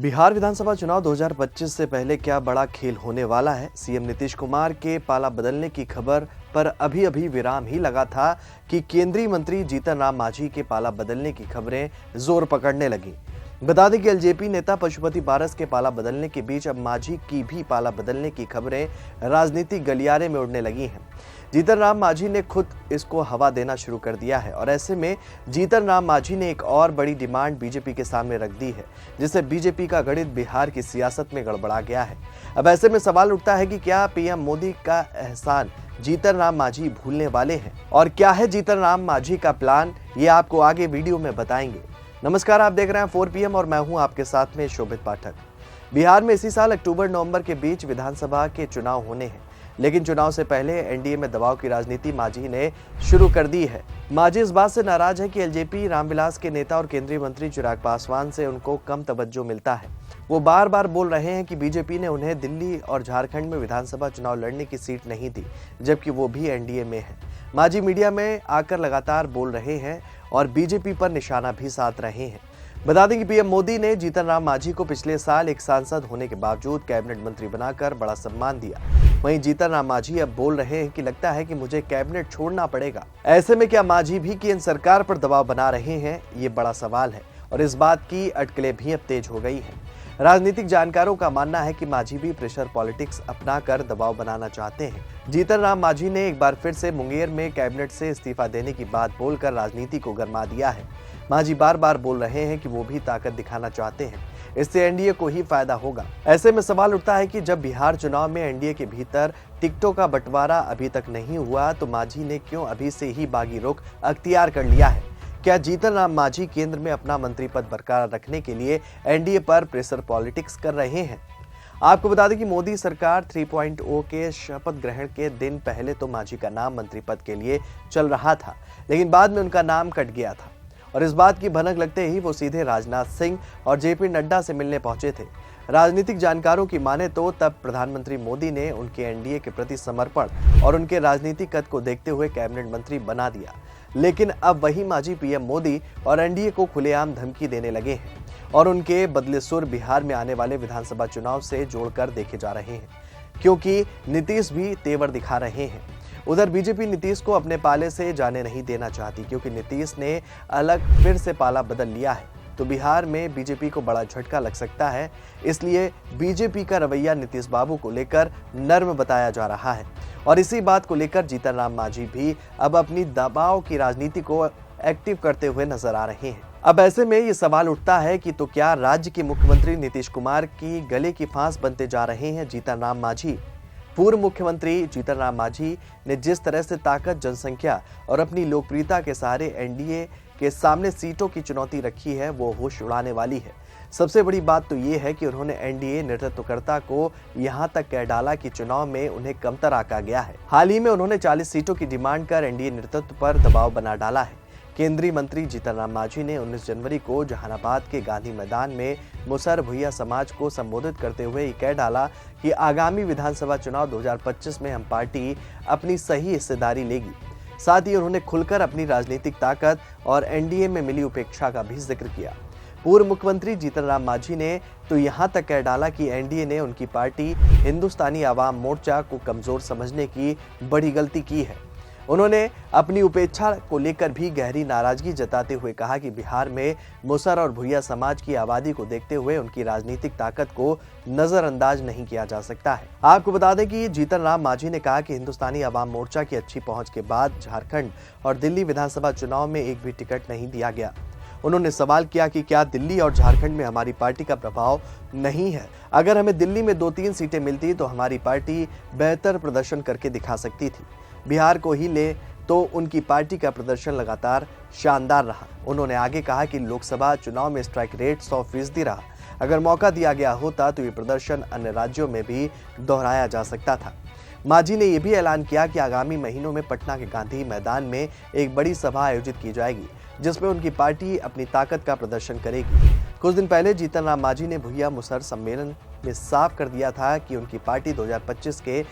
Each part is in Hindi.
बिहार विधानसभा चुनाव 2025 से पहले क्या बड़ा खेल होने वाला है। सीएम नीतीश कुमार के पाला बदलने की खबर पर अभी विराम ही लगा था कि केंद्रीय मंत्री जीतन राम मांझी के पाला बदलने की खबरें जोर पकड़ने लगी। बता दें कि एलजेपी नेता पशुपति पारस के पाला बदलने के बीच अब मांझी की भी पाला बदलने की खबरें राजनीतिक गलियारे में उड़ने लगी हैं। जीतन राम मांझी ने खुद इसको हवा देना शुरू कर दिया है और ऐसे में जीतन राम मांझी ने एक और बड़ी डिमांड बीजेपी के सामने रख दी है, जिससे बीजेपी का गणित बिहार की सियासत में गड़बड़ा गया है। अब ऐसे में सवाल उठता है कि क्या पीएम मोदी का एहसान जीतन राम मांझी भूलने वाले हैं और क्या है जीतन राम मांझी का प्लान, ये आपको आगे वीडियो में बताएंगे। नमस्कार, आप देख रहे हैं 4 PM और मैं हूं आपके साथ में शोभित पाठक। बिहार में इसी साल अक्टूबर-नवंबर के बीच विधानसभा के चुनाव होने हैं, लेकिन चुनाव से पहले एनडीए में दबाव की राजनीति मांझी ने शुरू कर दी है। मांझी इस बात से नाराज है कि एलजेपी रामविलास के नेता और केंद्रीय मंत्री चिराग पासवान से उनको कम तवज्जो मिलता है। वो बार बार बोल रहे हैं कि बीजेपी ने उन्हें दिल्ली और झारखंड में विधानसभा चुनाव लड़ने की सीट नहीं दी, जबकि वो भी एनडीए में है। मांझी मीडिया में आकर लगातार बोल रहे हैं और बीजेपी पर निशाना भी साध रहे हैं। बता दें कि पीएम मोदी ने जीतन राम मांझी को पिछले साल एक सांसद होने के बावजूद कैबिनेट मंत्री बनाकर बड़ा सम्मान दिया। वहीं जीतन राम मांझी अब बोल रहे हैं कि लगता है कि मुझे कैबिनेट छोड़ना पड़ेगा। ऐसे में क्या मांझी भी केंद्र सरकार पर दबाव बना रहे हैं, ये बड़ा सवाल है और इस बात की अटकलें भी अब तेज हो गई हैं। राजनीतिक जानकारों का मानना है कि मांझी भी प्रेशर पॉलिटिक्स अपनाकर दबाव बनाना चाहते हैं। जीतन राम मांझी ने एक बार फिर से मुंगेर में कैबिनेट से इस्तीफा देने की बात बोलकर राजनीति को गरमा दिया है। मांझी बार बार बोल रहे हैं कि वो भी ताकत दिखाना चाहते हैं, इससे एनडीए को ही फायदा होगा। ऐसे में सवाल उठता है कि जब बिहार चुनाव में एनडीए के भीतर टिकटों का बंटवारा अभी तक नहीं हुआ, तो मांझी ने क्यों अभी से ही बागी रुख अख्तियार कर लिया है। क्या जीतन राम मांझी केंद्र में अपना मंत्री पद बरकरार रखने के लिए एनडीए पर प्रेशर पॉलिटिक्स कर रहे हैं? आपको बता दें कि मोदी सरकार 3.0 के शपथ ग्रहण के दिन पहले तो मांझी का नाम मंत्री पद के लिए चल रहा था, लेकिन बाद में उनका नाम कट गया था और इस बात की भनक लगते ही वो सीधे राजनाथ सिंह और जेपी नड्डा से मिलने पहुंचे थे। राजनीतिक जानकारों की माने तो तब प्रधानमंत्री मोदी ने उनके एनडीए के प्रति समर्पण और उनके राजनीतिक कद को देखते हुए कैबिनेट मंत्री बना दिया। लेकिन अब वही मांझी पीएम मोदी और एनडीए को खुलेआम धमकी देने लगे हैं और उनके बदले सुर बिहार में आने वाले विधानसभा चुनाव से जोड़कर देखे जा रहे हैं, क्योंकि नीतीश भी तेवर दिखा रहे हैं। उधर बीजेपी नीतीश को अपने पाले से जाने नहीं देना चाहती, क्योंकि नीतीश ने अलग फिर से पाला बदल लिया है, तो बिहार में बीजेपी को बड़ा झटका लग सकता है। इसलिए बीजेपी का रवैया नीतीश बाबू को लेकर नर्म बताया जा रहा है और इसी बात को लेकर जीतन राम मांझी भी अब अपनी दबाव की राजनीति को एक्टिव करते हुए नजर आ रहे हैं। अब ऐसे में ये सवाल उठता है कि तो क्या राज्य के मुख्यमंत्री नीतीश कुमार की गले की फांस बनते जा रहे हैं जीतन राम मांझी? पूर्व मुख्यमंत्री जीतन राम मांझी ने जिस तरह से ताकत, जनसंख्या और अपनी लोकप्रियता के सहारे एनडीए के सामने सीटों की चुनौती रखी है, वो होश उड़ाने वाली है। सबसे बड़ी बात तो ये है कि उन्होंने एनडीए नेतृत्वकर्ता को यहां तक कह डाला कि चुनाव में उन्हें कमतर आंका गया है। हाल ही में उन्होंने 40 सीटों की डिमांड कर एनडीए नेतृत्व पर दबाव बना डाला है। केंद्रीय मंत्री जीतन राम मांझी ने 19 जनवरी को जहानाबाद के गांधी मैदान में मुसहर भुइयां समाज को संबोधित करते हुए ये कह डाला कि आगामी विधानसभा चुनाव 2025 में हम पार्टी अपनी सही हिस्सेदारी लेगी। साथ ही उन्होंने खुलकर अपनी राजनीतिक ताकत और एनडीए में मिली उपेक्षा का भी जिक्र किया। पूर्व मुख्यमंत्री जीतन राम मांझी ने तो यहां तक कह डाला कि एनडीए ने उनकी पार्टी हिंदुस्तानी आवाम मोर्चा को कमजोर समझने की बड़ी गलती की है। उन्होंने अपनी उपेक्षा को लेकर भी गहरी नाराजगी जताते हुए कहा कि बिहार में मुसहर और भुइयां समाज की आबादी को देखते हुए उनकी राजनीतिक ताकत को नजरअंदाज नहीं किया जा सकता है। आपको बता दें कि जीतन राम मांझी ने कहा कि हिंदुस्तानी आवाम मोर्चा की अच्छी पहुंच के बाद झारखंड और दिल्ली विधानसभा चुनाव में एक भी टिकट नहीं दिया गया। उन्होंने सवाल किया कि क्या दिल्ली और झारखंड में हमारी पार्टी का प्रभाव नहीं है? अगर हमें दिल्ली में 2-3 सीटें मिलती तो हमारी पार्टी बेहतर प्रदर्शन करके दिखा सकती थी। बिहार को ही ले तो उनकी पार्टी का प्रदर्शन लगातार शानदार रहा। उन्होंने आगे कहा कि लोकसभा चुनाव में स्ट्राइक रेट 100% रहा। अगर मौका दिया गया होता तो ये प्रदर्शन अन्य राज्यों में भी दोहराया जा सकता था। मांझी ने यह भी ऐलान किया कि आगामी महीनों में पटना के गांधी मैदान में एक बड़ी सभा आयोजित की जाएगी, जिसमें उनकी पार्टी अपनी ताकत का प्रदर्शन करेगी। कुछ दिन पहले जीतन राम मांझी ने भुइयां मुसहर सम्मेलन में साफ कर दिया था कि उनकी पार्टी 2025 के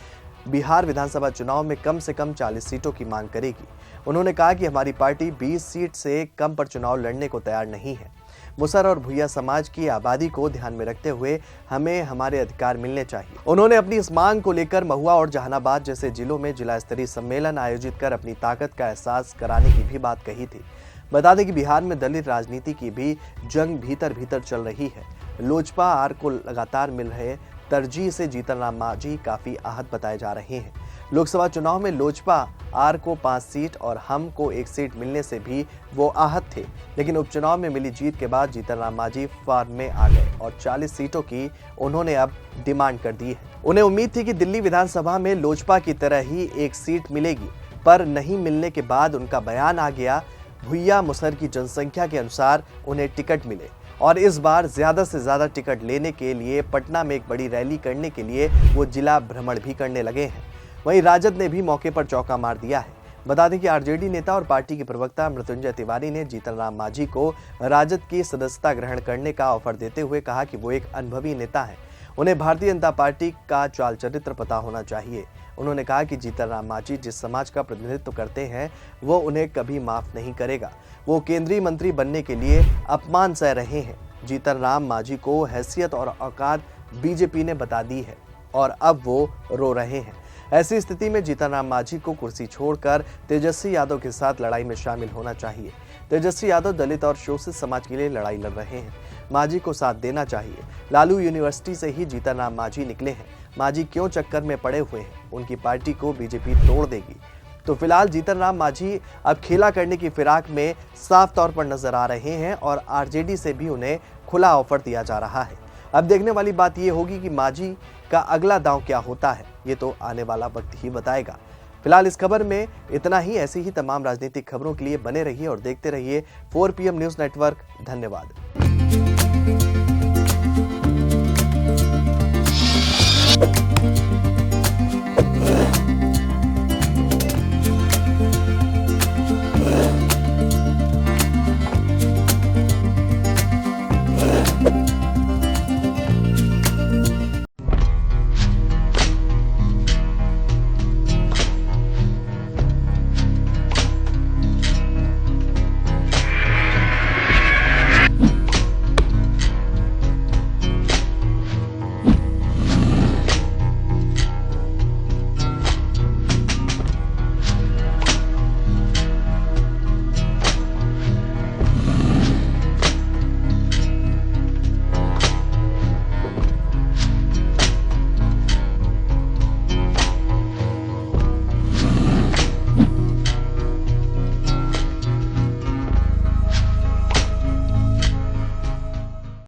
बिहार विधानसभा चुनाव में कम से कम 40 सीटों की मांग करेगी। उन्होंने कहा कि हमारी पार्टी 20 सीट से कम पर चुनाव लड़ने को तैयार नहीं है। मुसर और भुइया समाज की आबादी को ध्यान में रखते हुए हमें हमारे अधिकार मिलने चाहिए। उन्होंने अपनी इस मांग को लेकर महुआ और जहानाबाद जैसे जिलों में जिला स्तरीय सम्मेलन आयोजित कर अपनी ताकत का एहसास कराने की भी बात कही थी। बता दें कि बिहार में दलित राजनीति की भी जंग भीतर भीतर चल रही है। लोजपा आर को लगातार मिल रहे तरजीह से जीतन राम मांझी काफी आहत बताए जा रहे हैं। लोकसभा चुनाव में लोजपा आर को 5 सीट और हम को 1 सीट मिलने से भी वो आहत थे, लेकिन उपचुनाव में मिली जीत के बाद जीतन राम मांझी फॉर्म में आ गए और 40 सीटों की उन्होंने अब डिमांड कर दी है। उन्हें उम्मीद थी कि दिल्ली विधानसभा में लोजपा की तरह ही 1 सीट मिलेगी, पर नहीं मिलने के बाद उनका बयान आ गया। भुइया मुसर की जनसंख्या के अनुसार उन्हें टिकट मिले और इस बार ज्यादा से ज्यादा टिकट लेने के लिए पटना में एक बड़ी रैली करने के लिए वो जिला भ्रमण भी करने लगे हैं। वहीं राजद ने भी मौके पर चौका मार दिया है। बता दें कि आरजेडी नेता और पार्टी के प्रवक्ता मृत्युंजय तिवारी ने जीतन राम मांझी को राजद की सदस्यता ग्रहण करने का ऑफर देते हुए कहा कि वो एक अनुभवी नेता है, उन्हें भारतीय जनता पार्टी का चाल चरित्र पता होना चाहिए। उन्होंने कहा कि जीतन राम मांझी जिस समाज का प्रतिनिधित्व करते हैं वो उन्हें कभी माफ नहीं करेगा। वो केंद्रीय मंत्री बनने के लिए अपमान सह रहे हैं। जीतन राम मांझी को हैसियत और औकात बीजेपी ने बता दी है और अब वो रो रहे हैं। ऐसी स्थिति में जीतन राम मांझी को कुर्सी छोड़कर तेजस्वी यादव के साथ लड़ाई में शामिल होना चाहिए। तेजस्वी यादव दलित और शोषित समाज के लिए लड़ाई लड़ रहे हैं, मांझी को साथ देना चाहिए। लालू यूनिवर्सिटी से ही जीतन राम मांझी निकले हैं। मांझी क्यों चक्कर में पड़े हुए हैं? उनकी पार्टी को बीजेपी तोड़ देगी। तो फिलहाल जीतन राम मांझी अब खेला करने की फिराक में साफ तौर पर नजर आ रहे हैं और आरजेडी से भी उन्हें खुला ऑफर दिया जा रहा है। अब देखने वाली बात यह होगी कि मांझी का अगला दांव क्या होता है, ये तो आने वाला वक्त ही बताएगा। फिलहाल इस खबर में इतना ही। ऐसी ही तमाम राजनीतिक खबरों के लिए बने रहिए और देखते रहिए 4 PM न्यूज़ नेटवर्क। धन्यवाद।